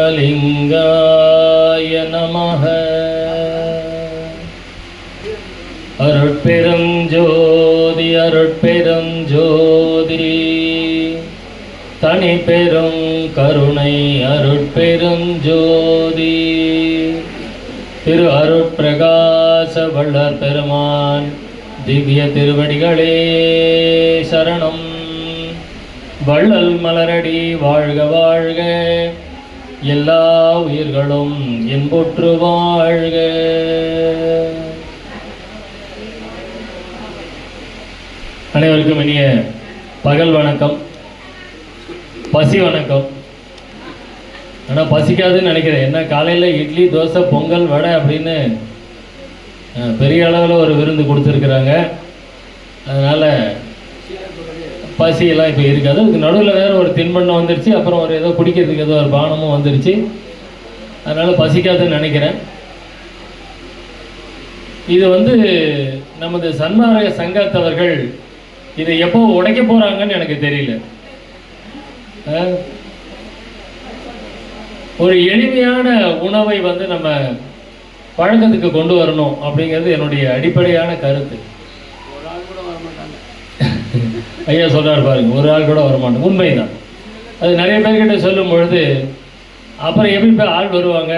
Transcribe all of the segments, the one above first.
ஸ்ரீராமலிங்காய நமஹ. அருட்பெருஞ்சோதி அருட்பெருஞ்சோதி தனி பெரும் கருணை அருட்பெருஞ்சோதி திரு அருட்பிரகாச வள்ளற் பெருமான் திவ்ய திருவடிகளே சரணம். வள்ளல் மலரடி வாழ்க வாழ்க, எல்லா உயிர்களும் இன்புற்று வாழ்க. அனைவருக்கும் இனிய பகல் வணக்கம், பசி வணக்கம். ஆனால் பசிக்காதுன்னு நினைக்கிறேன். என்ன காலையில் இட்லி தோசை பொங்கல் வடை அப்படின்னு பெரிய அளவில் ஒரு விருந்து கொடுத்துருக்குறாங்க. அதனால் பசியெல்லாம் இப்போ இருக்காது. அதுக்கு நடுவில் வேறு ஒரு தின்பண்டம் வந்துருச்சு, அப்புறம் ஒரு ஏதோ குடிக்கிறதுக்கு ஏதோ ஒரு பானமும் வந்துருச்சு. அதனால் பசிக்காதுன்னு நினைக்கிறேன். இது நமது சன்மார்க்க சங்கத்தவர்கள் இதை எப்போ உடைக்க போகிறாங்கன்னு எனக்கு தெரியல. ஒரு எளிமையான உணவை நம்ம பழக்கத்துக்கு கொண்டு வரணும் அப்படிங்கிறது என்னுடைய அடிப்படையான கருத்து. ஐயா சொல்கிறார் பாருங்க, ஒரு ஆள் கூட வரமாட்டோம். உண்மைதான். அது நிறைய பேர்கிட்ட சொல்லும் பொழுது அப்புறம் எப்படி போய் ஆள் வருவாங்க?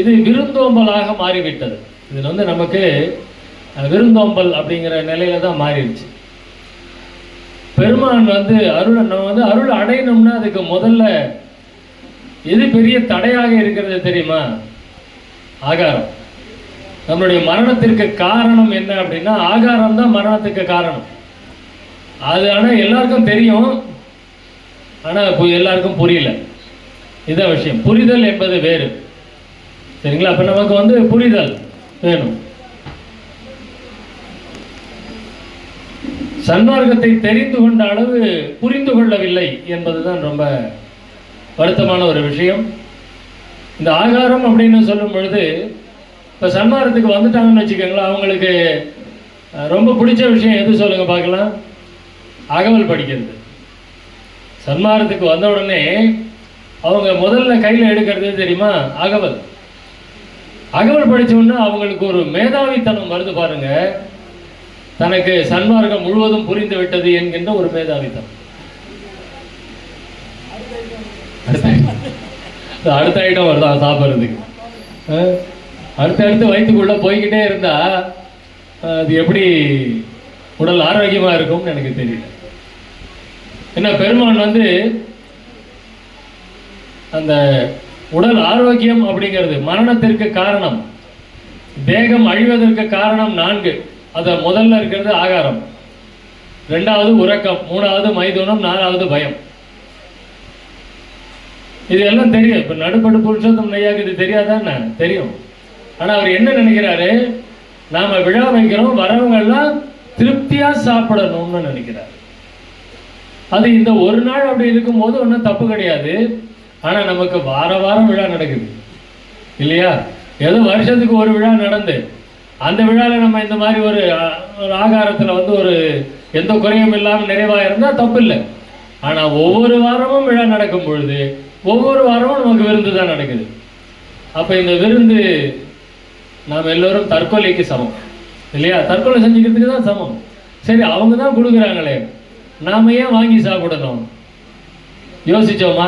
இது விருந்தோம்பலாக மாறிவிட்டது. இது நமக்கு விருந்தோம்பல் அப்படிங்கிற நிலையில தான் மாறிடுச்சு. பெருமான் அருள் நம்ம அருள் அடையணும்னா அதுக்கு முதல்ல எது பெரிய தடையாக இருக்கிறது தெரியுமா? ஆகாரம். நம்மளுடைய மரணத்திற்கு காரணம் என்ன அப்படின்னா ஆகாரம் தான் மரணத்துக்கு காரணம். அது ஆனால் எல்லாருக்கும் தெரியும், ஆனால் எல்லாருக்கும் புரியல. இதுதான் விஷயம். புரிதல் என்பது வேறு, சரிங்களா? அப்போ நமக்கு புரிதல் வேணும். சன்மார்க்கத்தை தெரிந்து கொண்ட அளவு புரிந்து கொள்ளவில்லை என்பதுதான் ரொம்ப வருத்தமான ஒரு விஷயம். இந்த ஆகாரம் அப்படின்னு சொல்லும் பொழுது இப்போ சன்மார்க்கத்துக்கு வந்துட்டாங்கன்னு வச்சுக்கோங்களேன், அவங்களுக்கு ரொம்ப பிடிச்ச விஷயம் எது சொல்லுங்க பார்க்கலாம்? அகவல் படிக்கிறது. சன்மார்க்கத்துக்கு வந்த உடனே அவங்க முதல்ல கையில் எடுக்கிறது தெரியுமா? அகவல். அகவல் படித்தோன்னா அவங்களுக்கு ஒரு மேதாவித்தனம் வருது பாருங்க. தனக்கு சன்மார்க்கம் முழுவதும் புரிந்து விட்டது என்கின்ற ஒரு மேதாவித்தனம். அடுத்த ஐட்டம் வருதா சாப்பிட்றதுக்கு? அடுத்தடுத்து வயிற்றுக்குள்ளே போய்கிட்டே இருந்தா அது எப்படி உடல் ஆரோக்கியமாக இருக்கும்னு எனக்கு தெரியல. ஏன்னா பெருமான் அந்த உடல் ஆரோக்கியம் அப்படிங்கிறது மரணத்திற்கு காரணம், தேகம் அழிவதற்கு காரணம் 4. அது முதல்ல இருக்கிறது ஆகாரம், 2வது உறக்கம், 3வது மைதுனம், 4வது பயம். இது எல்லாம் தெரியும். இப்போ நடுப்படு புருஷோத்தம் நையாக்கு இது தெரியாதான்னு தெரியும். ஆனால் அவர் என்ன நினைக்கிறாரு? நாம் விழா வைக்கிறோம், வரவங்க எல்லாம் திருப்தியாக சாப்பிடணும்னு நினைக்கிறார். அது இந்த ஒரு நாள் அப்படி இருக்கும்போது ஒன்றும் தப்பு கிடையாது. ஆனால் நமக்கு வார வாரம் விழா நடக்குது இல்லையா? ஏதோ வருஷத்துக்கு ஒரு விழா நடந்து அந்த விழாவில் நம்ம இந்த மாதிரி ஒரு ஆகாரத்தில் ஒரு எந்த குறையும் இல்லாமல் நிறைவாக இருந்தால் தப்பு இல்லை. ஆனால் ஒவ்வொரு வாரமும் விழா நடக்கும் பொழுது ஒவ்வொரு வாரமும் நமக்கு விருந்து தான் நடக்குது. அப்போ இந்த விருந்து நாம் எல்லோரும் தற்கொலைக்கு சமம் இல்லையா? தற்கொலை செஞ்சுக்கிறதுக்கு தான் சமம். சரி, அவங்க தான் கொடுக்குறாங்களே, நாம் ஏன் வாங்கி சாப்பிடணும்? யோசிச்சோமா?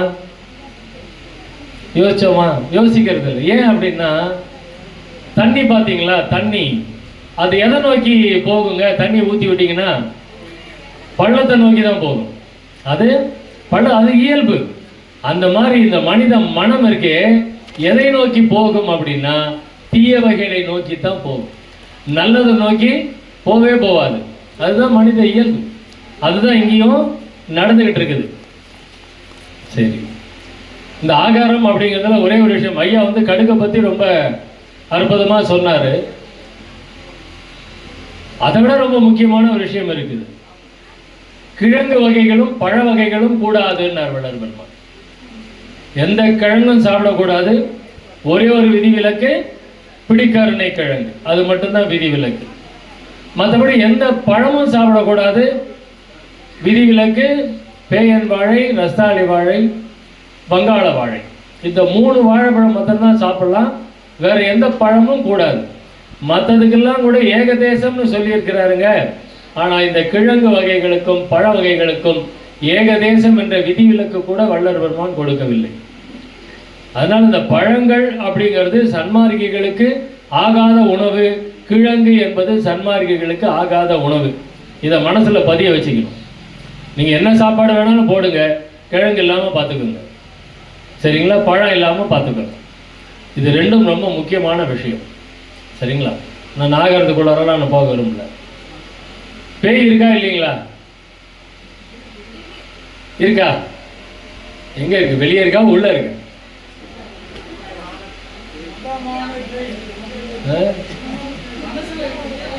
யோசிக்கிறது இல்லை. ஏன் அப்படின்னா தண்ணி பார்த்தீங்களா? தண்ணி அது எதை நோக்கி போகுங்க? தண்ணி ஊற்றி விட்டீங்கன்னா பள்ளத்தை நோக்கி தான் போகும். அது அது இயல்பு. அந்த மாதிரி இந்த மனித மனம் இருக்கே, எதை நோக்கி போகும் அப்படின்னா தீய வகைகளை நோக்கி தான் போகும். நல்லதை நோக்கி போகாது. அதுதான் மனித இயல்பு. அதுதான் இங்கேயும் நடந்துகிட்டு இருக்குது. சரி, இந்த ஆகாரம் அப்படிங்கிறதுல ஒரே ஒரு விஷயம். ஐயா கடுகை பற்றி ரொம்ப அற்புதமாக சொன்னார். அதை விட ரொம்ப முக்கியமான ஒரு விஷயம் இருக்குது. கிழங்கு வகைகளும் பழ வகைகளும் கூடாதுன்னார் வள்ளல் பெருமான். எந்த கிழங்கும் சாப்பிடக்கூடாது. ஒரே ஒரு விதிவிலக்கு, பிடிக்கருணை கிழங்கு. அது மட்டும்தான் விதிவிலக்கு. மற்றபடி எந்த பழமும் சாப்பிடக்கூடாது. விதிவிலக்கு பேயன் வாழை, ரஸ்தாளி வாழை, வங்காள வாழை, இந்த 3 வாழைப்பழம் மட்டும்தான் சாப்பிடலாம். வேற எந்த பழமும் கூடாது. மற்றதுக்கெல்லாம் கூட ஏகதேசம்னு சொல்லியிருக்கிறாருங்க. ஆனால் இந்த கிழங்கு வகைகளுக்கும் பழ வகைகளுக்கும் ஏகதேசம் என்ற விதிவிலக்கு கூட வள்ளல் பெருமான் கொடுக்கவில்லை. அதனால் இந்த பழங்கள் அப்படிங்கிறது சன்மார்க்கிகளுக்கு ஆகாத உணவு, கிழங்கு என்பது சன்மார்க்கிகளுக்கு ஆகாத உணவு. இதை மனசில் பதிய வச்சுக்கணும். நீங்கள் என்ன சாப்பாடு வேணாலும் போடுங்க, கிழங்கு இல்லாமல் பார்த்துக்குங்க, சரிங்களா? பழம் இல்லாமல் பார்த்துக்கணும். இது ரெண்டும் ரொம்ப முக்கியமான விஷயம், சரிங்களா? நான் நாகரத்துக்குள்ளாரெல்லாம் நான் போக விரும்பல. பேய் இருக்கா இல்லைங்களா? இருக்கா? எங்க இருக்கு? வெளியே இருக்கா, உள்ள இருக்கு?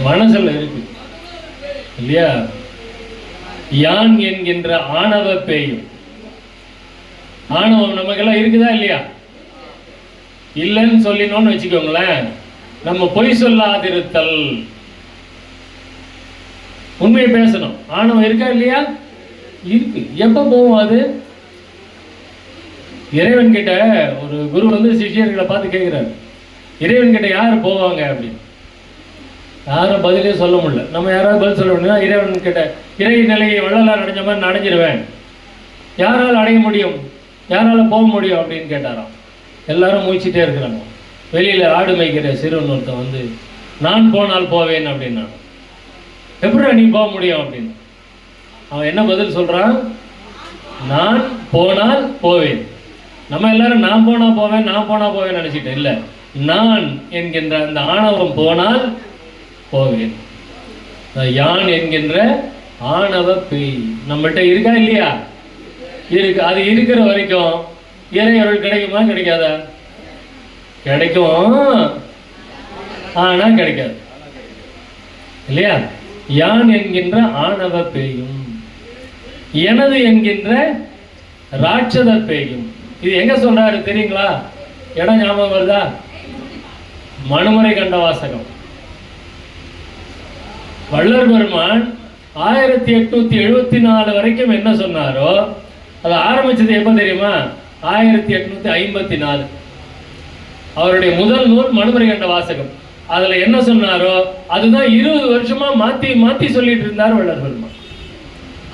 மனசுல இருக்கு இல்லையா? யான் என்கின்ற ஆணவ பேயும். ஆணவம் நமக்கெல்லாம் இருக்குதா இல்லையா? இல்லைன்னு சொல்லினோன்னு வச்சுக்கோங்களேன், நம்ம பொய் சொல்லாதிருத்தல், உண்மையை பேசணும். ஆணவம் இருக்கா இல்லையா? இருக்கு. எப்ப போவோம் அது? இறைவன் கிட்ட ஒரு குரு வந்து சிஷியர்களை பார்த்து கேட்கிறாரு, இறைவன் கிட்ட யார் போவாங்க அப்படின்னு. யாரும் பதிலே சொல்ல முடியல. நம்ம யாராவது பதில் சொல்ல முடியும்னா, இறைவன் கிட்ட இறை நிலையை வள்ளலார் அடைஞ்ச மாதிரி நான் அடைஞ்சிருவேன், யாரால் அடைய முடியும், யாரால போக முடியும் அப்படின்னு கேட்டாராம். எல்லாரும் முயற்சிட்டே இருக்கிறாங்க. வெளியில ஆடு மேய்க்கிற சிறுவன் ஒருத்தன் வந்து, நான் போனால் போவேன் அப்படின்னா, எப்படி நீ போக முடியும் அப்படின்னு. அவன் என்ன பதில் சொல்றான்? நான் போனால் போவேன். நம்ம எல்லாரும் நான் போனா போவேன், நான் போனா போவேன் நினைச்சிட்டேன். இல்லை, நான் என்கின்ற அந்த ஆணவம் போனால் போவேன். யான் என்கின்ற ஆணவ பேய் நம்மகிட்ட இருக்கா இல்லையா? இருக்கு. அது இருக்கிற வரைக்கும் இறையருள் கிடைக்குமா கிடைக்காதா? கிடைக்கும், ஆனா கிடைக்காது இல்லையா? யான் என்கின்ற ஆணவ பேயும், எனது என்கின்ற ராட்சத பேயும். இது எங்க சொல்றாரு தெரியுங்களா? இடம் ஞாபகம் வருதா? மனுமறை கண்ட வாசகம். வள்ளல் பெருமான் 1874 வரைக்கும் என்ன சொன்னாரோ அது ஆரம்பிச்சது எப்ப தெரியுமா? 1854. அவருடைய முதல் நூல் மனுமறை கண்ட வாசகம். அதுல என்ன சொன்னாரோ அதுதான் 20 வருஷமா மாத்தி மாத்தி சொல்லிட்டு இருந்தார் வள்ளல் பெருமான்.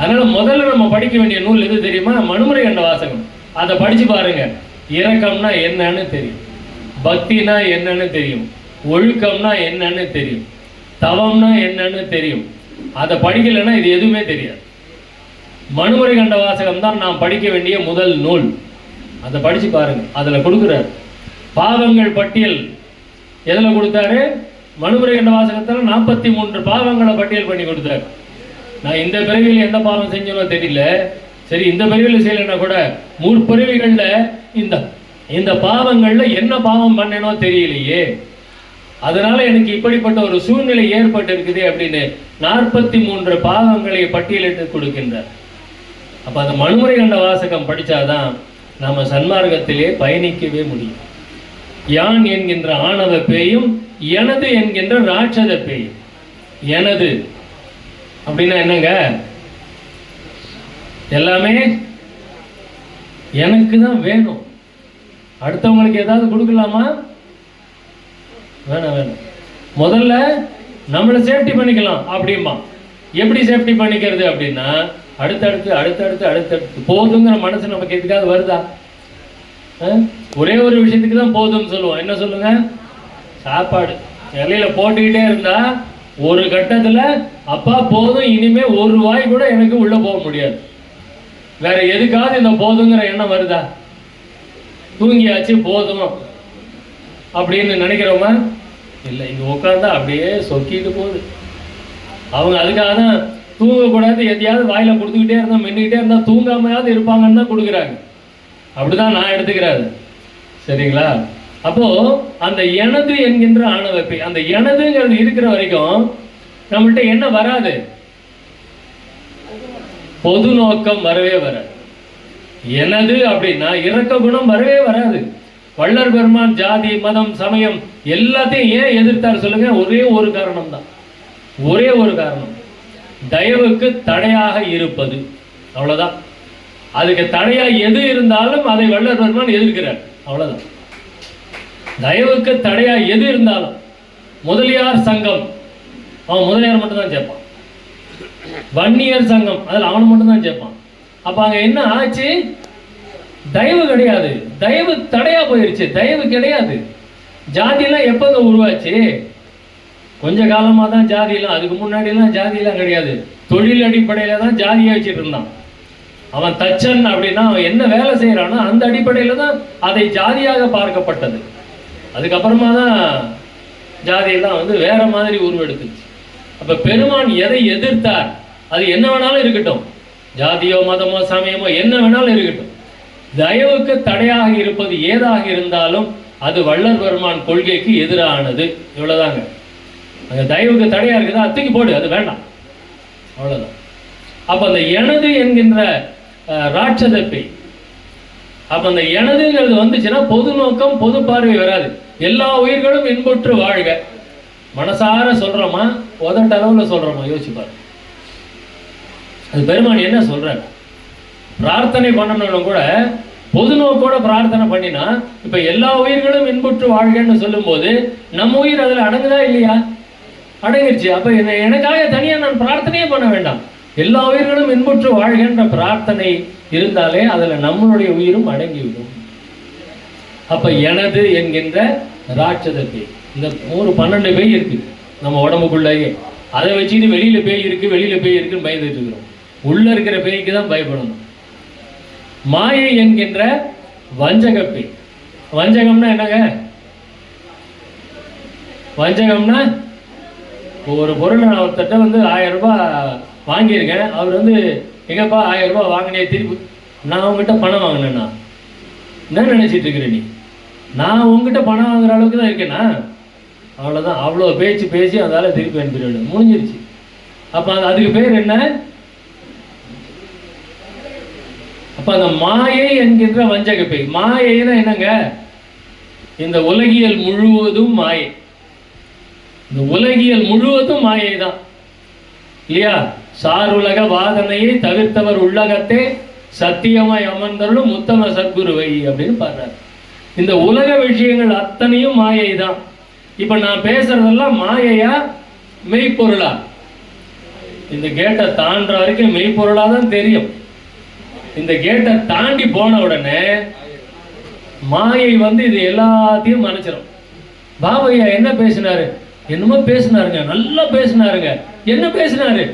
அதனால முதல்ல நம்ம படிக்க வேண்டிய நூல் எது தெரியுமா? மனுமறை கண்ட வாசகம். அதை படிச்சு பாருங்க. இரக்கம்னா என்னன்னு தெரியும், பக்தினா என்னன்னு தெரியும், ஒழுக்கம்னா என்னன்னு தெரியும், தவம்னா என்னன்னு தெரியும். அதை படிக்கலைன்னா இது எதுவுமே தெரியாது. மனுமறை கண்ட வாசகம் தான் நாம் படிக்க வேண்டிய முதல் நூல். அதை படிச்சு பாருங்க. அதுல கொடுக்குறாரு பாவங்கள் பட்டியல். எதுல கொடுத்தாரு? மனுமறை கண்ட வாசகத்தில் 43 பாவங்களை பட்டியல் பண்ணி கொடுத்தாரு. நான் இந்த பிறவியில் எந்த பாவம் செஞ்சனோ தெரியல, சரி இந்த பிறவியில் செய்யலைன்னா கூட முற்பிறவிகள்ல இந்த பாவங்கள்ல என்ன பாவம் பண்ணனோ தெரியலையே, அதனால எனக்கு இப்படிப்பட்ட ஒரு சூழ்நிலை ஏற்பட்டு இருக்குது அப்படின்னு 43 பாவங்களை பட்டியலிட்டு கொடுக்கின்றார். அப்ப அந்த மனுமறை கண்ட வாசகம் படிச்சாதான் நாம சன்மார்க்கத்திலே பயணிக்கவே முடியும். யான் என்கின்ற ஆணவ பேயும், எனது என்கின்ற ராட்சத பேயும். எனது அப்படின்னா என்னங்க? எல்லாமே எனக்கு தான் வேணும். அடுத்தவங்களுக்கு ஏதாவது கொடுக்கலாமா? வேணாம் வேணாம். முதல்ல நம்மளை சேஃப்டி பண்ணிக்கலாம் அப்படிமா. எப்படி சேஃப்டி பண்ணிக்கிறது அப்படின்னா, அடுத்தடுத்து அடுத்தடுத்து அடுத்தடுத்து போதுங்கிற மனசு நமக்கு எதுக்காவது வருதா? ஒரே ஒரு விஷயத்துக்கு தான் போதும்னு சொல்லுவோம். என்ன சொல்லுங்க? சாப்பாடு இலையில போட்டுக்கிட்டே இருந்தா ஒரு கட்டத்துல அப்பா போதும், இனிமே ஒரு வாய் கூட எனக்கு உள்ள போக முடியாது. வேற எதுக்காவது இந்த போதுங்கிற எண்ணம் வருதா? தூங்கியாச்சு போதும் அப்படின்னு நினைக்கிறவங்க இல்லை. இங்க உட்காந்தா அப்படியே சொக்கிட்டு போகுது. அவங்க அதுக்காக தான் தூங்கக்கூடாது, எதையாவது வாயில கொடுத்துக்கிட்டே இருந்தா மென்னுக்கிட்டே இருந்தா தூங்காமையாவது இருப்பாங்கன்னு தான் கொடுக்குறாங்க. அப்படிதான் நான் எடுத்துக்கிறாரு, சரிங்களா? அப்போ அந்த எனது என்கின்ற ஆணவப்பை, அந்த எனதுங்கிறது இருக்கிற வரைக்கும் நம்மள்ட்ட என்ன வராது? பொது நோக்கம் வரவே வராது. எனது அப்படின்னா இரக்க குணம் வரவே வராது. வள்ளல் பெருமான் ஜாதி மதம் சமயம் எல்லாத்தையும் ஏன் எதிர்த்தார் சொல்லுங்க? ஒரே ஒரு காரணம் தான். ஒரே ஒரு காரணம், தயவுக்கு தடையாக இருப்பது, அவ்வளவுதான். அதுக்கு தடையா எது இருந்தாலும் அதை வள்ளல்வர்மன் எதிர்க்கிறார், அவ்வளவுதான். தயவுக்கு தடையா எது இருந்தாலும், முதலியார் சங்கம் அவன் முதலியார் மட்டும்தான் சேர்ப்பான், வன்னியர் சங்கம் அதில் அவனை மட்டும்தான் சேர்ப்பான். அப்ப அங்க என்ன ஆச்சு? தயவு கிடையாது, தயவு தடையா போயிருச்சு, தயவு கிடையாது. ஜாதியெல்லாம் எப்பங்க உருவாச்சு? கொஞ்ச காலமாக தான் ஜாதியெல்லாம், அதுக்கு முன்னாடியெல்லாம் ஜாதியெல்லாம் கிடையாது. தொழில் அடிப்படையில் தான் ஜாதியை வச்சுட்டு இருந்தான். அவன் தச்சன் அப்படின்னா அவன் என்ன வேலை செய்கிறானோ அந்த அடிப்படையில் தான் அதை ஜாதியாக பார்க்கப்பட்டது. அதுக்கப்புறமா தான் ஜாதியெல்லாம் வந்து வேற மாதிரி உருவெடுத்துச்சு. அப்போ பெருமான் எதை எதிர்த்தார்? அது என்ன வேணாலும் இருக்கட்டும், ஜாதியோ மதமோ சமயமோ என்ன வேணாலும் இருக்கட்டும், தயவுக்கு தடையாக இருப்பது ஏதாக இருந்தாலும் அது வள்ளல்வர்மன் கொள்கைக்கு எதிரானது. இவ்வளவுதாங்க. அங்க தயவுக்கு தடையா இருக்குதா, தூக்கி போடு, அது வேண்டாம், அவ்வளவுதான். அப்ப அந்த எனது என்கின்ற ராட்சதப்பை, அப்ப அந்த எனதுங்கிறது வந்துச்சுன்னா பொது நோக்கம் பொது பார்வை வராது. எல்லா உயிர்களும் இன்புற்று வாழ்க, மனசார சொல்றோமா உதட்டளவுல சொல்றோமா யோசிப்பாரு. அது பெருமான் என்ன சொல்ற? பிரார்த்தனை பண்ணணும் கூட பொது நோக்கோட பிரார்த்தனை பண்ணினா, இப்ப எல்லா உயிர்களும் இன்புற்று வாழ்கன்னு சொல்லும் போது நம்ம உயிர் அதுல அடங்குதா இல்லையா? அடங்கிருச்சு. அப்ப எனக்காக தனியா நான் பிரார்த்தனையே பண்ண வேண்டாம், எல்லா உயிர்களும் இன்புற்று வாழ்கின்ற பிரார்த்தனை இருந்தாலே அதுல நம்மளுடைய உயிரும் அடங்கிவிடும். அப்ப எனது என்கின்ற ராட்சதத்தை, இந்த 12 பேய் இருக்கு நம்ம உடம்புக்குள்ளேயே, அதை வச்சுக்கிட்டு வெளியில பேய் இருக்கு வெளியில பேய் இருக்குன்னு பயந்துட்டு இருக்கிறோம். உள்ள இருக்கிற பேய்க்கு தான் பயப்படணும். மாயை என்கின்ற வஞ்சகப்பை, வஞ்சகம்னா என்னங்க? வஞ்சகம்னா ஒரு பொருளை நான் ஒருத்தட்ட வந்து 1000 ரூபாய் வாங்கியிருக்கேன், அவர் வந்து எங்கப்பா 1000 ரூபாய் வாங்கினே திருப்பி, நான் உங்ககிட்ட பணம் வாங்கினேன்னா என்ன நினைச்சிட்டு இருக்கிற நீ? நான் உங்ககிட்ட பணம் வாங்குற அளவுக்கு தான் இருக்கேனா? அவ்வளோதான். அவ்வளோ பேச்சு பேசி அதால திருப்பி அனுப்பிடுவேன், முடிஞ்சிருச்சு. அப்போ அதுக்கு பேர் என்ன? அப்ப அந்த மாயை என்கின்ற வஞ்சகப்பை. மாயைனா என்னங்க? இந்த உலகியல் முழுவதும் மாயை, இந்த உலகியல் முழுவதும் மாயை தான் இல்லையா? சாருலக வாதனையை தவிர்த்தவர் உள்ளகத்தே சத்தியமாய் அமர்ந்தருளும் உத்தம சத்குருவை அப்படின்னு பாடுறாரு. இந்த உலக விஷயங்கள் அத்தனையும் மாயை தான். இப்ப நான் பேசுறதெல்லாம் மாயையா மெய்ப்பொருளா? இந்த கேட்டை தாண்டுற வரைக்கும் மெய்ப்பொருளா தான் தெரியும். இந்த கேட்டை தாண்டி போன உடனே மாயை வந்து இது எல்லாத்தையும் மறைச்சிடும். பாபையா என்ன பேசினாரு? என்னமோ பேசினாருங்க, நல்லா பேசினாருங்க. என்ன பேசினாரு?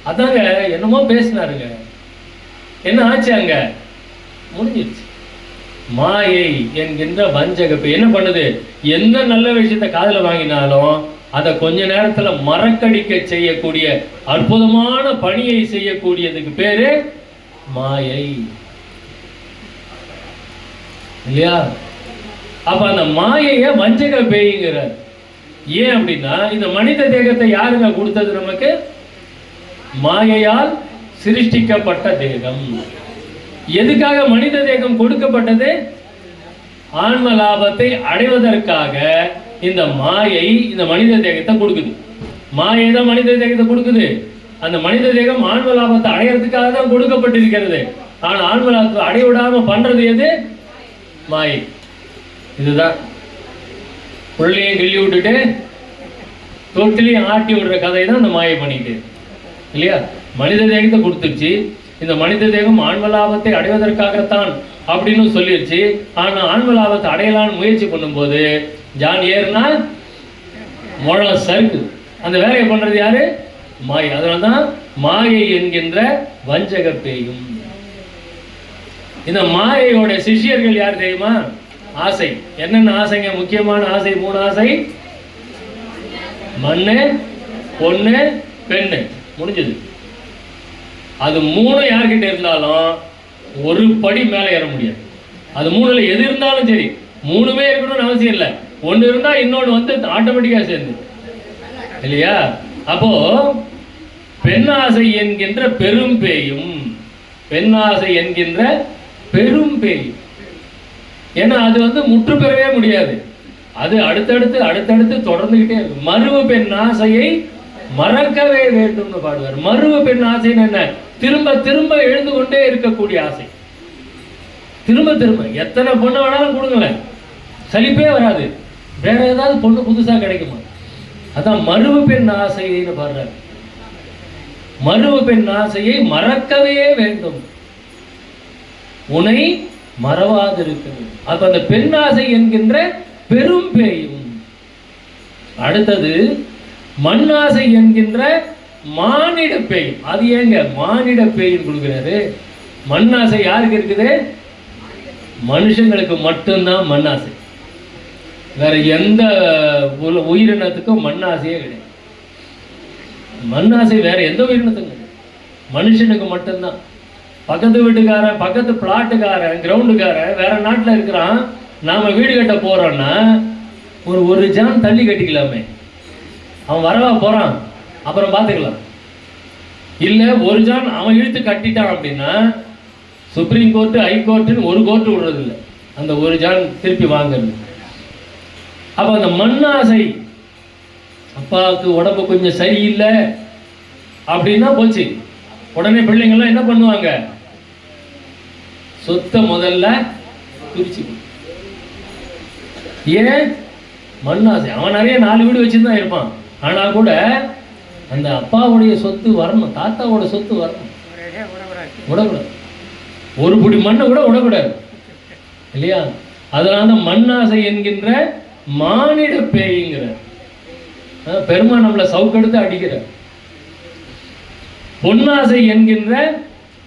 அதாங்க என்னமோ பேசினாருங்க. என்ன ஆச்சு? அங்க முடிஞ்சிருச்சு. மாயை என்கின்ற வஞ்சகப்பை என்ன பண்ணுது? எந்த நல்ல விஷயத்தை காதுல வாங்கினாலும் அதை கொஞ்ச நேரத்துல மறக்கடிக்க செய்யக்கூடிய அற்புதமான பணியை செய்யக்கூடியதுக்கு பேரு மாயை இல்லையா? அப்ப அந்த மாயைய வஞ்சக பேய்ங்கிறார். ஏன் அப்படின்னா, இந்த மனித தேகத்தை யாருங்க கொடுத்தது நமக்கு? மாயையால் சிருஷ்டிக்கப்பட்ட தேகம். எதுக்காக மனித தேகம் கொடுக்கப்பட்டது? ஆன்ம லாபத்தை அடைவதற்காக இந்த மாயை இந்த மனித தேகத்தை கொடுக்குது. மாயை தான் மனித தேகத்தை கொடுக்குது. அந்த மனித தேகம் ஆன்ம லாபத்தை அடையிறதுக்காக தான் கொடுக்கப்பட்டிருக்கிறது. ஆனா ஆன்ம லாபத்தை அடைய விடாம பண்றது எது? மாயை. இதுதான் புள்ளையை கிள்ளி விட்டுட்டு தொட்டிலையும் ஆட்டி விடுற கதை தான் இந்த மாயை பண்ணிட்டு இல்லையா? மனித தேகத்தை கொடுத்துருச்சு. இந்த மனித தேகம் ஆன்ம லாபத்தை அடைவதற்காகத்தான் அப்படின்னு சொல்லிருச்சு. ஆனா ஆன்ம லாபத்தை அடையலான்னு முயற்சி பண்ணும்போது ஜான் ஏறுனா முழம் சறுக்கு. அந்த வேலையை பண்றது யாரு? மாயை. அதனால்தான் மாயை என்கின்ற வஞ்சக பேயும். இந்த மாயையோட சிஷியர்கள் யார் தெரியுமா? ஆசை. என்னென்ன ஆசைங்க? முக்கியமான ஆசை 3 ஆசை. மண்ணு, பொண்ணு, பெண்ணு. முடிஞ்சது. அது 3 யார்கிட்ட இருந்தாலும் ஒரு படி மேலே ஏற முடியாது. அது 3ல எது இருந்தாலும் சரி, 3மே இருக்கணும்னு அவசியம் இல்லை. ஒன்று இருந்தா இன்னொன்று வந்து ஆட்டோமேட்டிக்கா சேர்ந்து இல்லையா? அப்போ பெண்ணாசை என்கின்ற பெரும் பேயும், பெண்ணாசை என்கின்ற பெரும் பேயும். ஏன்னா அது வந்து முற்று பெறவே முடியாது. அது அடுத்தடுத்து அடுத்தடுத்து தொடர்ந்துகிட்டே இருக்கும். மருவ பெண் ஆசையை மறக்கவே வேண்டும்னு பாடுவார். மருவு பெண் ஆசைன்னு என்ன? திரும்ப திரும்ப எழுந்து கொண்டே இருக்கக்கூடிய ஆசை. திரும்ப திரும்ப எத்தனை பொண்ணு வேணாலும் கொடுங்களேன், சலிப்பே வராது. வேற ஏதாவது பொண்ணு புதுசா கிடைக்குமா? அதான் மருவு பெண் ஆசைன்னு பாடுறாரு. மருவு பெண் ஆசையை மறக்கவே வேண்டும், உன்னை மறவாதிருக்கிறது. அப்ப அந்த பெண் ஆசை என்கின்ற பெரும் பேயும். அடுத்தது மண்ணாசை என்கின்ற மானிட பேய். அது ஏங்க மானிட பேயின் கொடுக்கிறாரு? மண்ணாசை யாருக்கு இருக்குது? மனுஷங்களுக்கு மட்டும்தான் மண்ணாசை. வேற எந்த உயிரினத்துக்கும் மண்ணாசையே கிடையாது. மண்ணாசை வேற எந்த உயிரினத்துக்கும் கிடையாது, மனுஷனுக்கு மட்டும்தான். பக்கத்து வீட்டுக்காரன், பக்கத்து பிளாட்டுக்காரன், கிரவுண்டுக்காரன் வேற நாட்டில் இருக்கிறான், நாம வீடு கட்ட போறோம்னா ஒரு ஜான் தள்ளி கட்டிக்கலாமே, அவன் வரவா போறான், அப்புறம் பார்த்துக்கலாம். இல்லை ஒரு ஜான் அவன் இழுத்து கட்டிட்டான் அப்படின்னா சுப்ரீம் கோர்ட்டு, ஹைகோர்ட்டுன்னு ஒரு கோர்ட்டு விடுறது இல்லை, அந்த ஒரு ஜான் திருப்பி வாங்குறது. அப்போ அந்த மண்ணாசை, அப்பாவுக்கு உடம்பு கொஞ்சம் சரியில்லை அப்படின்னா போச்சு, உடனே பிள்ளைங்கள்லாம் என்ன பண்ணுவாங்க? சொத்தை முதல்ல பிரிச்சு. ஏன்? மண்ணாசை. அவன் நிறைய 4 வீடு வச்சுதான் இருப்பான், ஆனால் கூட அந்த அப்பாவுடைய சொத்து வரணும், தாத்தாவோட சொத்து வரணும். விடக்கூடாது, ஒரு புடி மண்ணை கூட விடக்கூடாது இல்லையா? அதனால தான் மண்ணாசை என்கின்ற மானிட பேய்ங்கிற பெருமா நம்மளை சவுக்கெடுத்து அடிக்கிற. பொன்னாசை என்கின்ற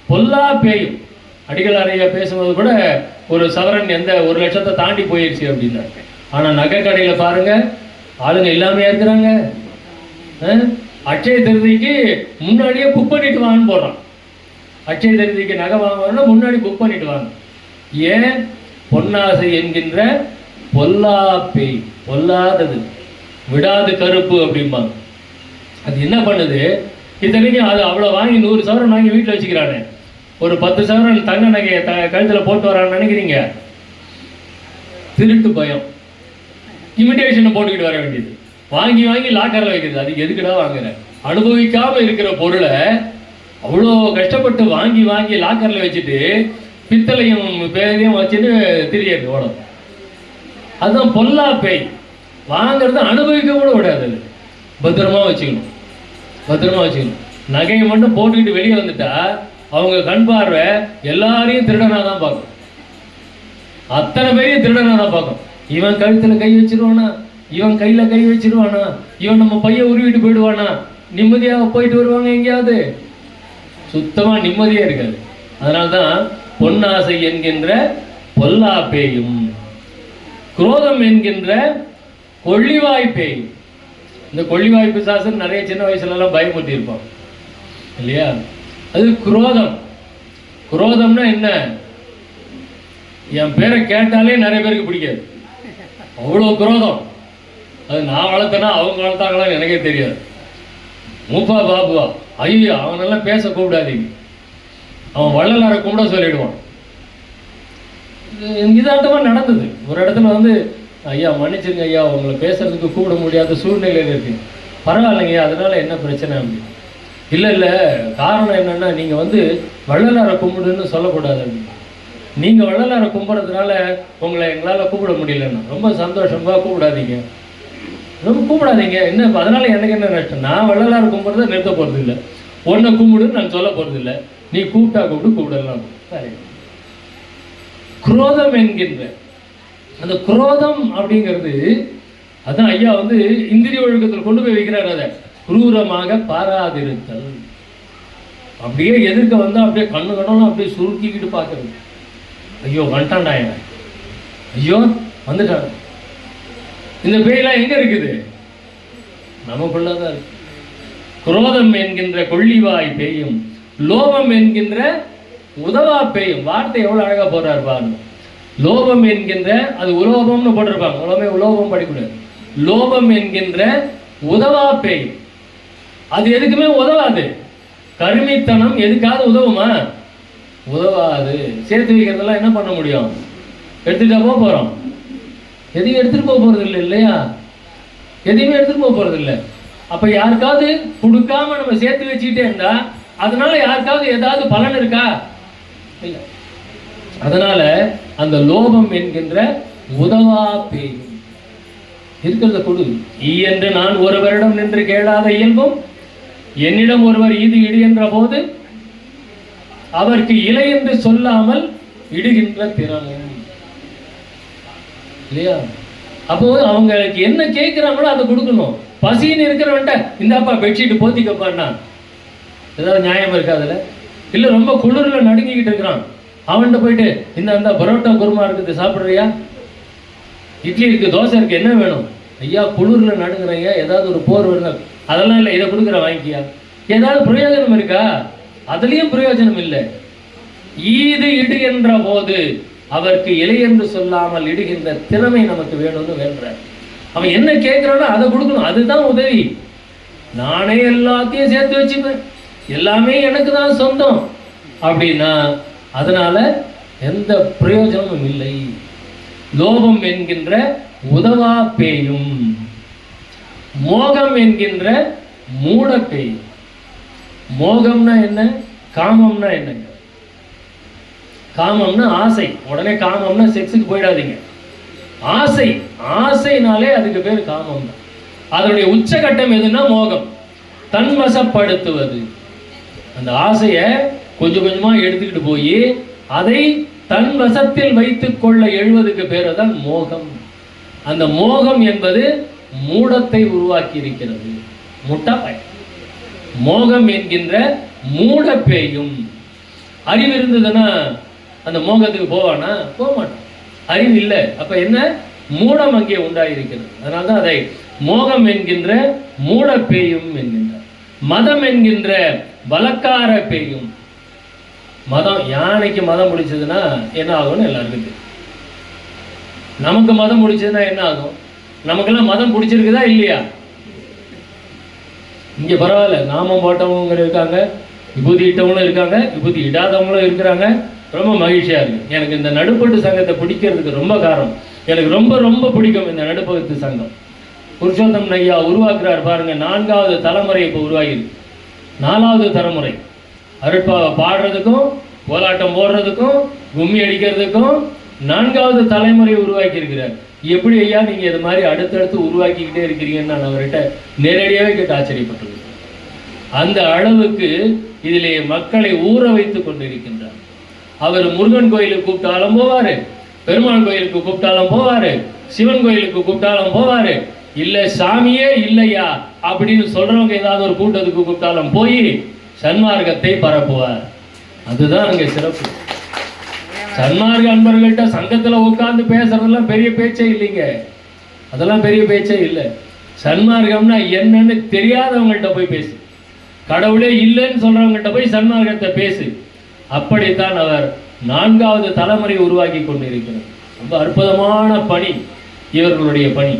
பொல்லா பேயும். அடிகளாரையா பேசும்போது கூட ஒரு சவரன் எந்த 1 லட்சத்தை தாண்டி போயிடுச்சு அப்படின்னா, ஆனா நகை கடையில பாருங்க ஆளுங்க இல்லாமையா இருக்கிறாங்க. அட்சய திருதிக்கு முன்னாடியே புக் பண்ணிட்டு வாங்கன்னு போடுறான். அட்சய திருதிக்கு நகை வாங்கணும்னா முன்னாடி புக் பண்ணிட்டு வாங்க. ஏன்? பொன்னாசை என்கின்ற பொல்லா பேய், பொல்லாதது, விடாது கருப்பு அப்படிம்பாங்க. அது என்ன பண்ணுது? இத்தனைக்கும் அது அவ்வளோ வாங்கி 100 சவரன் வாங்கி வீட்டில் வச்சுக்கிறானே, ஒரு 10 சவரன் தங்க நகையை கழுத்தில் போட்டு வரான்னு நினைக்கிறீங்க? திருட்டு பயம், இமிடேஷனை போட்டுக்கிட்டு வர வேண்டியது, வாங்கி வாங்கி லாக்கரில் வைக்கிறது. அதுக்கு எதுக்குடா வாங்குற? அனுபவிக்காமல் இருக்கிற பொருளை அவ்வளோ கஷ்டப்பட்டு வாங்கி வாங்கி லாக்கரில் வச்சுட்டு பித்தளையும் பேரையும் வச்சுட்டு திரியது ஓடும். அதுதான் பொல்லா பேய். வாங்கிறது அனுபவிக்க கூட விடாது, பத்திரமா வச்சுக்கணும், பத்திரமா வச்சுக்கணும். நகையை மட்டும் போட்டுக்கிட்டு வெளியே வந்துட்டா அவங்க கண் பார்வை எல்லாரையும் திருடனா தான் பார்க்கும், அத்தனை பேரையும் திருடனா தான் பார்க்கும். இவன் கழுத்தில் கை வச்சிருவானா, இவன் கையில் கை வச்சிருவானா, இவன் நம்ம பையன் உருவிட்டு போயிடுவானா, நிம்மதியாக போயிட்டு வருவாங்க எங்கேயாவது? சுத்தமாக நிம்மதியாக இருக்காது. அதனால்தான் பொன்னாசை என்கின்ற பொல்லா பேயும், குரோதம் என்கின்ற கொள்ளிவாய் பேயும். இந்த கொள்ளிவாய் பிசாசுன்னு நிறைய சின்ன வயசுலலாம் பயமுறுத்தி இருப்பான் இல்லையா? அது குரோதம். குரோதம்னா என்ன? என் பேரை கேட்டாலே நிறைய பேருக்கு பிடிக்காது, அவ்வளோ குரோதம். அது நான் வளர்த்தனா அவங்க வளர்த்தாங்களான்னு எனக்கே தெரியாது. மூப்பா பாபுவா, ஐயோ அவனெல்லாம் பேச கூப்பிடாதீங்க, அவன் வள்ளலாரை கும்பிட சொல்லிடுவான். இதாட்டமாக நடந்தது. ஒரு இடத்துல வந்து, ஐயா மன்னிச்சிருங்க ஐயா, உங்களை பேசுறதுக்கு கூப்பிட முடியாத சூழ்நிலையில் இருக்கு. பரவாயில்லைங்க, அதனால என்ன பிரச்சனை அப்படின்னு. இல்லை இல்லை, காரணம் என்னன்னா நீங்கள் வந்து வள்ளலாரை கும்பிடுன்னு சொல்லக்கூடாது அப்படின்னு. நீங்கள் வள்ளலாரை கும்பிட்றதுனால உங்களை எங்களால் கூப்பிட முடியலன்னா ரொம்ப சந்தோஷமா, கூப்பிடாதீங்க, ரொம்ப கூப்பிடாதீங்க. என்ன அதனால எனக்கு என்ன நஷ்டம்? நான் வள்ளலாரை கும்பிட்றத நிறுத்த போகிறது இல்லை, ஒன்றை கும்பிடுன்னு நான் சொல்ல போகிறது இல்லை, நீ கூப்பிட்டா கூப்பிடலாம். சரி. குரோதம் என்கின்ற அந்த குரோதம் அப்படிங்கிறது அதான் ஐயா வந்து இந்திரிய ஒழுக்கத்தில் கொண்டு போய் வைக்கிறார். அதை குரூரமாக பாராதிருத்தல். அப்படியே எதிர்க்க வந்தா அப்படியே கண்ணு கண்ணெல்லாம் அப்படியே சுருக்கிக்கிட்டு பார்க்கறது. ஐயோ வந்துட்டான்டா, ஐயோ வந்துட்டான். இந்த பேயெல்லாம் எங்க இருக்குது? நமக்குள்ளதான் இருக்கு. குரோதம் என்கின்ற கொள்ளிவாய் பேயும், லோபம் என்கின்ற உதவா பேயும். வார்த்தை எவ்வளவு அழகா போடுறாரு பாருங்க. லோபம் என்கின்ற, அது உலோபம்னு போட்டிருப்பாங்க, உலோபம் படிக்கூடாது. லோபம் என்கின்ற உதவா பேயும். அது எதுக்குமே உதவாது. கருமித்தனம் எதுக்காவது உதவுமா? உதவாது. சேர்த்து வைக்கிறதெல்லாம் என்ன பண்ண முடியும்? எடுத்துட்டா போறோம். எதையும் எடுத்துட்டு போக போறது இல்லை இல்லையா? எதையுமே எடுத்துட்டு போக போறது இல்லை. அப்ப யாருக்காவது கொடுக்காம நம்ம சேர்த்து வச்சுக்கிட்டே இருந்தா அதனால யாருக்காவது ஏதாவது பலன் இருக்கா? இல்லை. அதனால அந்த லோபம் என்கின்ற உதவா பேயும் இருக்கிறத கொடு. என்று நான் ஒருவரிடம் நின்று கேளாத இயல்பும் என்னிடம் ஒருவர் ஈது இடு என்ற போது அவருக்கு இலை என்று சொல்லாமல் இடுகின்ற திறமும் இல்லையா? அப்போ அவங்களுக்கு என்ன கேட்கிறாங்களோ அதை கொடுக்கணும். பசின்னு இருக்கிறவன்ட்ட இந்தாப்பா பெட்ஷீட் போத்திக்கப்பான்னா ஏதாவது நியாயம் இருக்கா அதுல? இல்ல ரொம்ப குளிர்ல நடுங்கிக்கிட்டு இருக்கிறான், அவன்கிட்ட போயிட்டு இந்த பரோட்டா குருமா இருக்குது சாப்பிட்றியா, இட்லி இருக்கு, தோசை இருக்கு, என்ன வேணும்? ஐயா குளிர்ல நடுங்குறீங்க, ஏதாவது ஒரு போர் வருது, அதெல்லாம் இல்லை, இதை கொடுக்குற வாங்கிக்கியா. ஏதாவது பிரயோஜனம் இருக்கா? அதுலயும் பிரயோஜனம் இல்லை. ஈது இடு என்ற போது அவருக்கு இலை என்று சொல்லாமல் இடுகின்ற திறமை நமக்கு வேணும்னு வேண்ட. அவன் என்ன கேட்கிறானோ அதை கொடுக்கணும். அதுதான் உதவி. நானே எல்லாத்தையும் சேர்த்து வச்சுப்பேன், எல்லாமே எனக்கு தான் சொந்தம் அப்படின்னா அதனால எந்த பிரயோஜனமும் இல்லை. லோபம் என்கின்ற உதவா பேயும், மோகம் என்கின்ற மூட பேயும். மோகம்னா என்ன? காமம்னா என்னங்க? காமம்னா ஆசை. உடனே காமம்னா செக்ஸுக்கு போயிடாதீங்க. ஆசை, ஆசைனாலே அதுக்கு பேர் காமம் தான். அதனுடைய உச்சகட்டம் எதுன்னா மோகம், தன்வசப்படுத்துவது. அந்த ஆசையை கொஞ்சம் கொஞ்சமா எடுத்துக்கிட்டு போய் அதை தன் வசத்தில் வைத்துக் கொள்ள எழுவதுக்கு பேர் தான் மோகம். அந்த மோகம் என்பது மூடத்தை உருவாக்கி இருக்கிறது. முட்டாப்பை மோகம் என்கின்ற மூட பேயும். அறிவு இருந்ததுன்னா அந்த மோகத்துக்கு போவானா? போக மாட்டான். அறிவு இல்லை, அப்ப என்ன? மூடம் அங்கே உண்டாயிருக்கிறது. அதனால்தான் அதை மோகம் என்கின்ற மூட பேயும் என்கின்றார். மதம் என்கின்ற பலக்கார பேயும். மதம், யானைக்கு மதம் பிடிச்சதுன்னா என்ன ஆகும்னு எல்லாருக்கும் தெரியும். நமக்கு மதம் பிடிச்சதுன்னா என்ன ஆகும்? நமக்கெல்லாம் மதம் பிடிச்சிருக்குதா இல்லையா? இங்க பரவாயில்ல, நாமம் போட்டவங்க இருக்காங்க, விபூதி இட்டவங்களும் இருக்காங்க, விபூதி இடாதவங்களும் இருக்கிறாங்க. ரொம்ப மகிழ்ச்சியா இருக்கு. எனக்கு இந்த நடுப்பட்டு சங்கத்தை பிடிக்கிறதுக்கு ரொம்ப காரணம், எனக்கு ரொம்ப ரொம்ப பிடிக்கும் இந்த நடுப்பட்டு சங்கம். புருஷோத்தம் ஐயா உருவாக்குறார் பாருங்க. 4வது தலைமுறை இப்போ உருவாகிருக்கு. 4வது தலைமுறை அருட்பாவை பாடுறதுக்கும் கோலாட்டம் போடுறதுக்கும் கும்மி அடிக்கிறதுக்கும் 4வது தலைமுறை உருவாக்கி இருக்கிறார். எப்படி ஐயா நீங்க இது மாதிரி அடுத்தடுத்து உருவாக்கிக்கிட்டே இருக்கிறீங்கன்னு நான் அவர்கிட்ட நேரடியாகவே கேட்டு ஆச்சரியப்பட்டிருக்கேன். அந்த அளவுக்கு இதிலே மக்களை ஊற வைத்து கொண்டிருக்கின்றார். அவர் முருகன் கோயிலுக்கு கூப்பிட்டாலும் போவாரு, பெருமாள் கோயிலுக்கு கூப்பிட்டாலும் போவாரு, சிவன் கோயிலுக்கு கூப்பிட்டாலும் போவாரு. இல்ல சாமியே இல்லையா அப்படின்னு சொல்றவங்க ஏதாவது ஒரு கூட்டத்துக்கு கூப்பிட்டாலும் போய் சன்மார்க்கத்தை பரப்புவார். அதுதான் அங்க சிறப்பு. சன்மார்க்க அன்பர்கள்ட்ட சங்கத்துல உட்கார்ந்து பேசுறதெல்லாம் பெரிய பேச்சே இல்லைங்க. அதெல்லாம் பெரிய பேச்சே இல்லை. சன்மார்க்கம்னா என்னன்னு தெரியாதவங்கள்ட்ட போய் பேசு, கடவுளே இல்லைன்னு சொல்றவங்கள்ட்ட போய் சன்மார்க்கத்தை பேசு. அப்படித்தான் அவர் 4வது தலைமுறை உருவாக்கி கொண்டிருக்கிறார். ரொம்ப அற்புதமான பணி இவர்களுடைய பணி.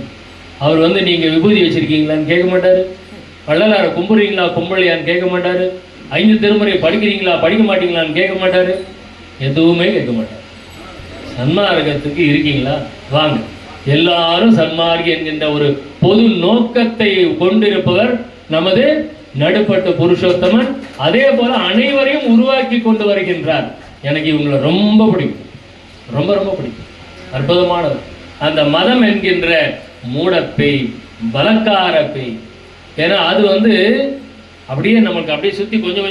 அவர் நீங்க விபூதி வச்சிருக்கீங்களான்னு கேட்க மாட்டாரு, வள்ளலார கும்புறீங்களா கும்பலையான்னு கேட்க மாட்டாரு, 5 திருமுறை படிக்கிறீங்களா படிக்க மாட்டீங்களான்னு கேட்க மாட்டாரு, எதுவுமே கேட்க மாட்டார். சன்மார்க்கத்துக்கு இருக்கீங்களா வாங்க, எல்லாரும் சன்மார்க்கி என்கின்ற ஒரு பொது நோக்கத்தை கொண்டிருப்பவர் நமது நடுப்பட்ட புருஷோத்தமன். அதே போல அனைவரையும் உருவாக்கி கொண்டு வருகின்றார். எனக்கு இவங்களை ரொம்ப பிடிக்கும், ரொம்ப ரொம்ப பிடிக்கும். அற்புதமானது. அந்த மதம் என்கின்ற மூட பேய், பலக்கார பேய். ஏன்னா அது அப்படியே நமக்கு அப்படியே சுத்தி கொஞ்சம்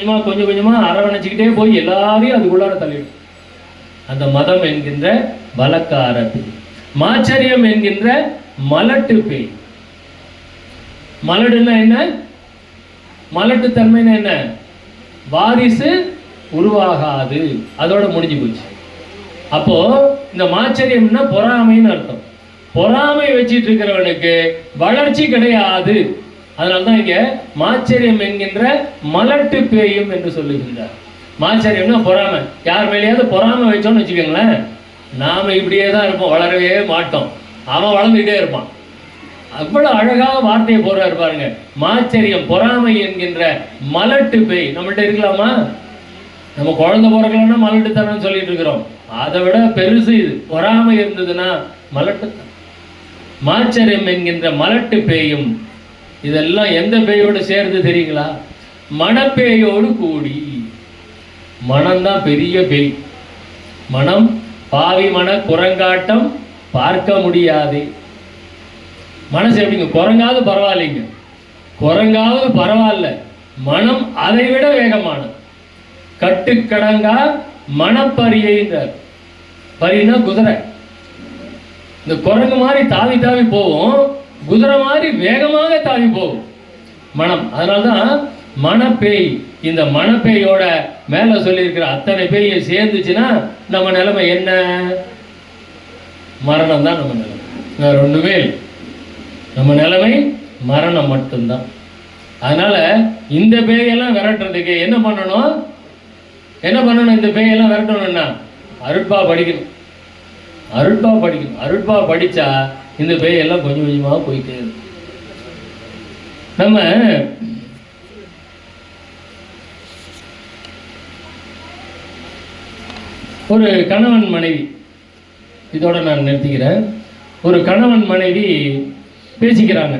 கொஞ்சமா அரவணைச்சுக்கிட்டே போய் எல்லாரையும் அதுக்குள்ளார தள்ளிடும். அந்த மதம் என்கின்ற பலக்கார பேய். மாச்சரியம் என்கின்ற மலட்டு பேய். மலடுன்னா என்ன? மலட்டு தன்மைன்னா என்ன? வாரிசு உருவாகாது, அதோட முடிஞ்சு போச்சு. அப்போ இந்த மாச்சரியம்னா பொறாமைன்னு அர்த்தம். பொறாமை வச்சிட்டு இருக்கிறவனுக்கு வளர்ச்சி கிடையாது. அதனால்தான் இங்க மாச்சரியம் என்கின்ற மலட்டு பேயும் என்று சொல்லுகின்றார். மாச்சரியம்னா பொறாமை. யார் மேலேயாவது பொறாமை வச்சோம்னு வச்சுக்கோங்களேன், நாம இப்படியே தான் இருப்போம், வளரவே மாட்டோம். அவன் வளர்ந்துகிட்டே இருப்பான். அவ்வளவு அழகாக வார்த்தையை போறாரு பாருங்க. மாச்சரியம், பொறாமை என்கின்ற மலட்டு பேய் நம்மள்ட்ட இருக்கலாமா? நம்ம குழந்தை பிறக்கலன்னா மலட்டுத்தனம் சொல்லிட்டு இருக்கிறோம். அதை விட பெருசு இது. பொறாமை இருந்ததுன்னா மலட்டுத்தனம். மாச்சரியம் என்கின்ற மலட்டு பேயும் இதெல்லாம் எந்த பேயோடு சேர்ந்து தெரியுங்களா? மனப்பேயோடு கூடி. மனம்தான் பெரிய பேய். மனம் பாவி மன குரங்காட்டம் பார்க்க முடியாது. மனசு எப்படிங்க? குரங்காவது பரவாயில்லைங்க, குரங்காவது பரவாயில்ல, மனம் அதை விட வேகமான கட்டுக்கடங்கா மனப்பரியைன்றார். பரினா குதிரை. இந்த குரங்கு மாதிரி தாவி தாவி போகும், குதிரை மாதிரி வேகமாக தாவி போகும் மனம். அதனால்தான் மனப்பேய். இந்த மனப்பேயோட மேல சொல்லியிருக்கிற அத்தனை பேயை சேர்ந்துச்சுன்னா நம்ம நிலைமை என்ன? மரணம் தான் நம்ம நிலைமை, வேற ஒண்ணுமே இல்லை. நம்ம நிலைமை மரணம் மட்டும்தான். அதனால இந்த பேயெல்லாம் விரட்டுறதுக்கு என்ன பண்ணணும்? இந்த பேயெல்லாம் விரட்டணும்னா அருட்பா படிக்கணும். அருட்பா படிச்சா இந்த பேயெல்லாம் கொஞ்சம் கொஞ்சமாக போயிட்டே இருக்கும். நம்ம ஒரு கணவன் மனைவி, இதோட நான் நிறுத்திக்கிறேன். ஒரு கணவன் மனைவி பேசிக்கிறாங்க.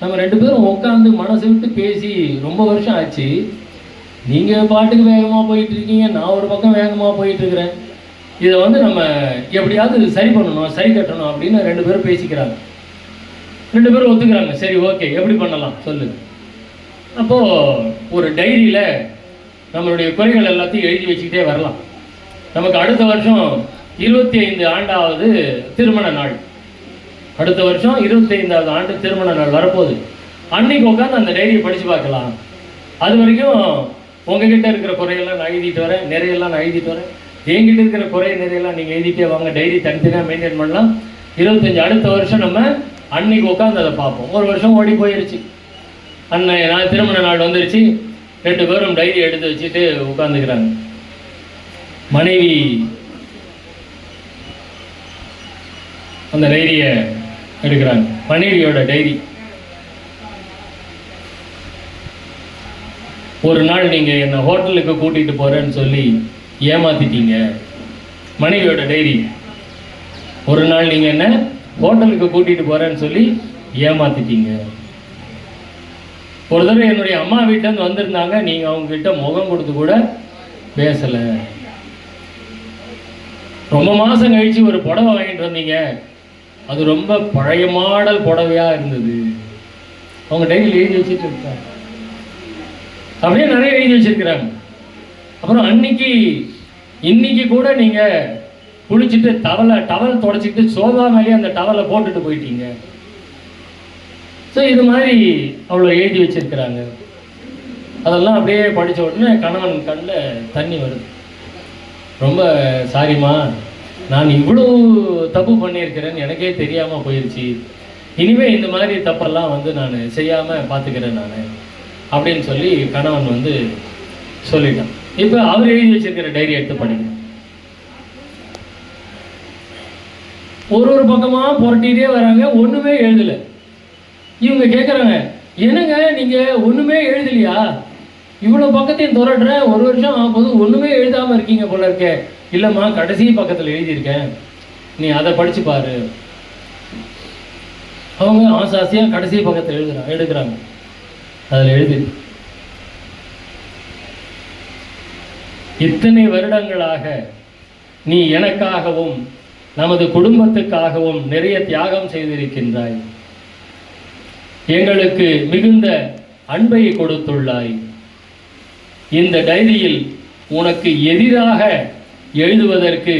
நம்ம ரெண்டு பேரும் உட்காந்து மனசு விட்டு பேசி ரொம்ப வருஷம் ஆச்சு. நீங்கள் பாட்டுக்கு வேகமாக போயிட்டு இருக்கீங்க, நான் ஒரு பக்கம் வேகமாக போயிட்டு இருக்கிறேன். இதை நம்ம எப்படியாவது சரி பண்ணணும், சரி கட்டணும் அப்படின்னு ரெண்டு பேரும் பேசிக்கிறாங்க. ரெண்டு பேரும் ஒத்துக்கிறாங்க. சரி, ஓகே, எப்படி பண்ணலாம் சொல்லு. அப்போது ஒரு டைரியில் நம்மளுடைய குறைகள் எல்லாத்தையும் எழுதி வச்சுக்கிட்டே வரலாம். நமக்கு அடுத்த வருஷம் 25 ஆண்டாவது திருமண நாள். அடுத்த வருஷம் 25வது ஆண்டு திருமண நாள் வரப்போகுது. அன்னைக்கு உட்காந்து அந்த டைரியை படித்து பார்க்கலாம். அது வரைக்கும் உங்ககிட்ட இருக்கிற குறையெல்லாம் நான் எழுதிட்டு வரேன், நிறையெல்லாம் நான் எழுதிட்டு வரேன். என்கிட்ட இருக்கிற குறை நிறையெல்லாம் நீங்கள் எழுதிட்டே வாங்க. டைரி தனித்தனியாக மெயின்டைன் பண்ணலாம். 25 அடுத்த வருஷம் நம்ம அன்னைக்கு உட்காந்து அதை பார்ப்போம். ஒரு வருஷம் ஓடி போயிடுச்சு. நான் திருமண நாள் வந்துருச்சு. ரெண்டு பேரும் டைரி எடுத்து வச்சுட்டு உட்காந்துக்கிறாங்க. மனைவி அந்த டைரியை எடுக்கிறாங்க. மனைவியோட டைரி. ஒரு நாள் நீங்கள் என்னை ஹோட்டலுக்கு கூட்டிகிட்டு போகிறேன்னு சொல்லி ஏமாத்திட்டீங்க. மனைவியோட டைரி. ஒரு நாள் நீங்கள் என்ன ஹோட்டலுக்கு கூட்டிகிட்டு போகிறேன்னு சொல்லி ஏமாத்திட்டீங்க. ஒரு தடவை என்னுடைய அம்மா வீட்டிலேருந்து வந்திருந்தாங்க. நீங்கள் அவங்ககிட்ட முகம் கொடுத்து கூட பேசலை. ரொம்ப மாதம் கழித்து ஒரு புடவை வாங்கிட்டு வந்தீங்க. அது ரொம்ப பழைய மாடல் புடவையாக இருந்தது. அவங்க டைரியில் எழுதி வச்சுட்டு இருக்காங்க. அப்படியே நிறைய எழுதி வச்சிருக்கிறாங்க. அப்புறம் இன்னைக்கு கூட நீங்கள் குளிச்சுட்டு டவல் தொடச்சிக்கிட்டு சோபா மேலேயே அந்த டவலை போட்டுட்டு போயிட்டீங்க. ஸோ இது மாதிரி அவ்வளோ எழுதி வச்சிருக்கிறாங்க. அதெல்லாம் அப்படியே படித்த உடனே கணவன் கண்ணில் தண்ணி வருது. ரொம்ப சாரிம்மா, நான் இவ்வளோ தப்பு பண்ணியிருக்கிறேன்னு எனக்கே தெரியாமல் போயிடுச்சு. இனிமேல் இந்த மாதிரி தப்பெல்லாம் நான் செய்யாமல் பார்த்துக்கிறேன் நான் அப்படின்னு சொல்லி கணவன் சொல்லிட்டான். இப்போ அவர் எழுதி வச்சிருக்கிற டைரி எடுத்து படிக்கணும். ஒரு பக்கமாக புரட்டிகிட்டே வராங்க. ஒன்றுமே எழுதலை. இவங்க கேட்குறாங்க, என்னங்க நீங்கள் ஒன்றுமே எழுதலையா? இவ்வளோ பக்கத்தையும் துரட்டுறேன், ஒரு வருஷம் ஆகும்போது ஒன்றுமே எழுதாமல் இருக்கீங்க போல இருக்கே. இல்லைம்மா, கடைசி பக்கத்தில் எழுதியிருக்கேன், நீ அதை படித்து பாரு. அவங்க ஆசாசியாக கடைசி பக்கத்தில் எடுக்கிறாங்க. அதில் எழுதி, இத்தனை வருடங்களாக நீ எனக்காகவும் நமது குடும்பத்துக்காகவும் நிறைய தியாகம் செய்திருக்கின்றாய். எங்களுக்கு மிகுந்த அன்பை கொடுத்துள்ளாய். இந்த டைரியில் உனக்கு எதிராக எழுதுவதற்கு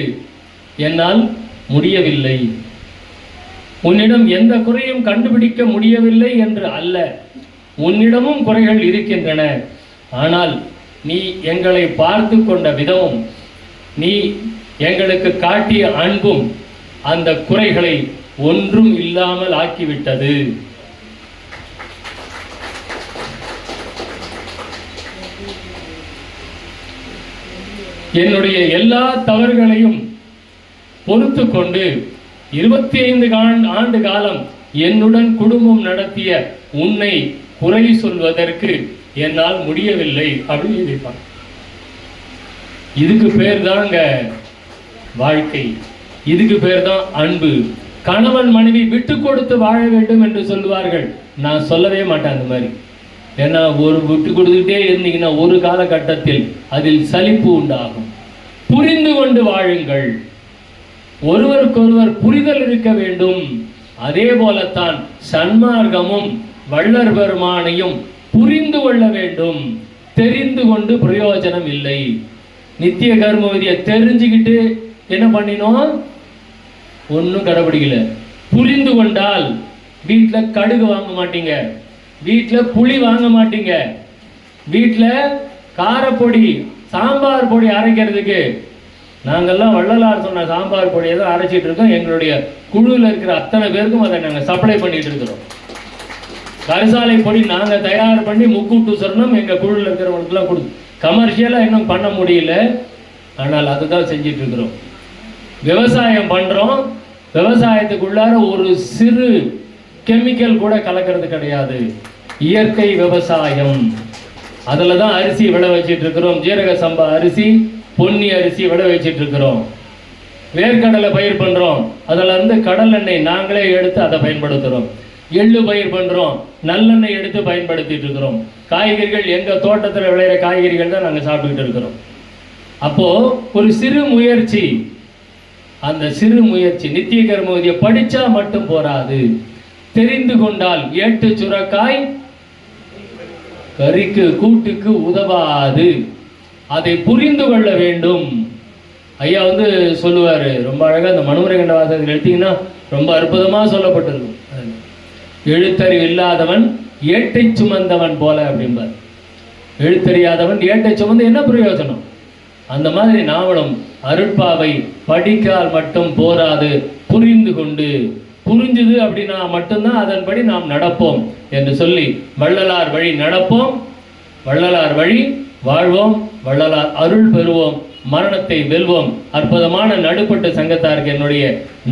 என்னால் முடியவில்லை. உன்னிடம் எந்த குறையும் கண்டுபிடிக்க முடியவில்லை என்று அல்ல, உன்னிடமும் குறைகள் இருக்கின்றன. ஆனால் நீ எங்களை பார்த்து கொண்ட விதமும் நீ எங்களுக்கு காட்டிய அன்பும் அந்த குறைகளை ஒன்றும் இல்லாமல் ஆக்கிவிட்டது. என்னுடைய எல்லா தவறுகளையும் பொறுத்து கொண்டு 25 ஆண்டு காலம் என்னுடன் குடும்பம் நடத்திய உன்னை குறை சொல்வதற்கு என்னால் முடியவில்லை அப்படின்னு எழுதிப்பான். இதுக்கு பேர் தாங்க வாழ்க்கை. இதுக்கு பேர் தான் அன்பு. கணவன் மனைவி விட்டு கொடுத்து வாழ வேண்டும் என்று சொல்லுவார்கள். நான் சொல்லவே மாட்டேன் அந்த மாதிரி. ஏன்னா ஒரு விட்டு கொடுத்துக்கிட்டே இருந்தீங்கன்னா ஒரு காலகட்டத்தில் அதில் சலிப்பு உண்டாகும். புரிந்து கொண்டு வாழுங்கள். ஒருவருக்கொருவர் புரிதல் இருக்க வேண்டும். அதே போலத்தான் சன்மார்க்கமும் வள்ளர் பெருமானையும் புரிந்து கொள்ள வேண்டும். தெரிந்து கொண்டு பிரயோஜனம் இல்லை. நித்திய கர்ம விதியை தெரிஞ்சுக்கிட்டு என்ன பண்ணினோம்? ஒன்றும் கடைபிடிக்கல. புரிந்து கொண்டால் வீட்டில் கடுகு வாங்க மாட்டீங்க, வீட்டில் புளி வாங்க மாட்டீங்க, வீட்டில் காரப்பொடி சாம்பார் பொடி அரைக்கிறதுக்கு நாங்கள்லாம் வள்ளலார் சொன்ன சாம்பார் பொடியை தான் அரைச்சிட்டு இருக்கோம். எங்களுடைய குழுவில் இருக்கிற அத்தனை பேருக்கும் அதை நாங்கள் சப்ளை பண்ணிட்டு இருக்கிறோம். கரிசாலை பொடி நாங்கள் தயார் பண்ணி முக்கூட்டு சொன்னோம் எங்கள் குழுவில் இருக்கிறவங்களுக்குலாம் கமர்ஷியலாக இன்னும் பண்ண முடியல, ஆனால் அதுதான் செஞ்சிட்டு இருக்கிறோம். விவசாயம் பண்ணுறோம். விவசாயத்துக்குள்ளார ஒரு சிறு கெமிக்கல் கூட கலக்கிறது கிடையாது. இயற்கை விவசாயம். அதில் தான் அரிசி விளை வச்சிட்டு இருக்கிறோம். ஜீரக சம்பா அரிசி, பொன்னி அரிசி விளை வச்சிட்டு இருக்கிறோம். வேர்க்கடலை பயிர் பண்ணுறோம். அதில் இருந்து கடல் எண்ணெய் நாங்களே எடுத்து அதை பயன்படுத்துகிறோம். எள்ளு பயிர் பண்ணுறோம், நல்லெண்ணெய் எடுத்து பயன்படுத்திட்டு இருக்கிறோம். காய்கறிகள் எங்கள் தோட்டத்தில் விளையிற காய்கறிகள் தான் நாங்கள் சாப்பிட்டுக்கிட்டு இருக்கிறோம். அப்போது ஒரு சிறு முயற்சி, அந்த சிறு முயற்சி நித்திய கர்ம விதியை படித்தா மட்டும் போராது. தெரிந்து கொண்டால் ஏட்டு சுரக்காய் கறிக்கு கூட்டுக்கு உதவாது. அதை புரிந்து கொள்ள வேண்டும். ஐயா சொல்லுவார் ரொம்ப அழகாக. அந்த மனுமுறை கண்ட வாசகத்தில் எடுத்தீங்கன்னா ரொம்ப அற்புதமாக சொல்லப்பட்டிருக்கும். எழுத்தறிவு இல்லாதவன் ஏட்டை சுமந்தவன் போல அப்படிம்பார். எழுத்தறியாதவன் ஏட்டை சுமந்து என்ன பிரயோஜனம்? அந்த மாதிரி நாவலும் அருட்பாவை படிக்கால் மட்டும் போராது, புரிந்து கொண்டு, புரிஞ்சுது அப்படின்னா மட்டும்தான் அதன்படி நாம் நடப்போம் என்று சொல்லி வள்ளலார் வழி நடப்போம், வள்ளலார் வழி வாழ்வோம், வள்ளலார் அருள் பெறுவோம், மரணத்தை வெல்வோம். அற்புதமான நடுப்பட்டு சங்கத்தாருக்கு என்னுடைய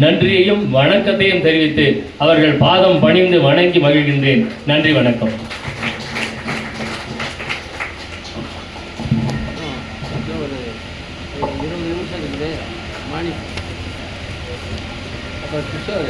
நன்றியையும் வணக்கத்தையும் தெரிவித்து அவர்கள் பாதம் பணிந்து வணங்கி மகிழ்கின்றேன். நன்றி, வணக்கம். மாணி அப்போ கிருஷ்ணர்